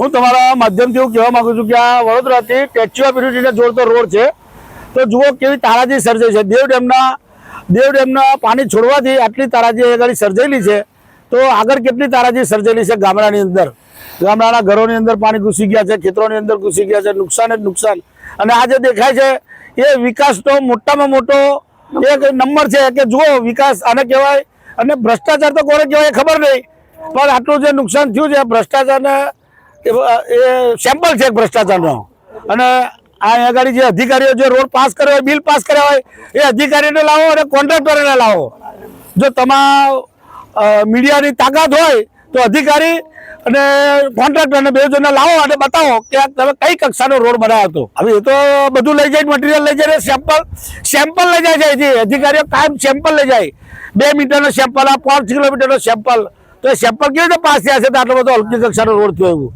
હું તમારા માધ્યમથી એવું કહેવા માંગુ છું કે આ વડોદરાથી સ્ટેચ્યુ ઓફ યુનિટીને જોડતો રોડ છે, તો જુઓ કેવી તારાજી સર્જાઈ છે। દેવ ડેમના પાણી છોડવાથી આટલી તારાજી આગળ સર્જાયેલી છે, તો આગળ કેટલી તારાજી સર્જાયેલી છે। ગામડાની અંદર, ગામડાના ઘરોની અંદર પાણી ઘૂસી ગયા છે, ખેતરોની અંદર ઘૂસી ગયા છે, નુકસાન જ નુકસાન। અને આ જે દેખાય છે એ વિકાસનો મોટામાં મોટો એક નંબર છે કે જુઓ વિકાસ આને કહેવાય। અને ભ્રષ્ટાચાર તો કોને કહેવાય ખબર નહીં, પણ આટલું જે નુકસાન થયું છે ભ્રષ્ટાચારને એ સેમ્પલ છે ભ્રષ્ટાચારનો। અને આ આગળ જે અધિકારીઓ જે રોડ પાસ કર્યો હોય, બિલ પાસ કર્યા હોય, એ અધિકારીને લાવો અને કોન્ટ્રાક્ટરોને લાવો। જો તમારા મીડિયાની તાકાત હોય તો અધિકારી અને કોન્ટ્રાક્ટરને બે જણને લાવો અને બતાવો કે તમે કઈ કક્ષાનો રોડ બનાવ્યો હતો। હવે એ તો બધું લઈ જાય, મટીરિયલ લઈ જાય, સેમ્પલ લઈ જાય છે અધિકારીઓ, કાયમ સેમ્પલ લઈ જાય। 2 મીટરનો સેમ્પલ, 5 કિલોમીટરનો સેમ્પલ, તો એ સેમ્પલ કેવી રીતે પાસ થયા છે? તો આટલો બધો હલકી કક્ષાનો રોડ થયો એવું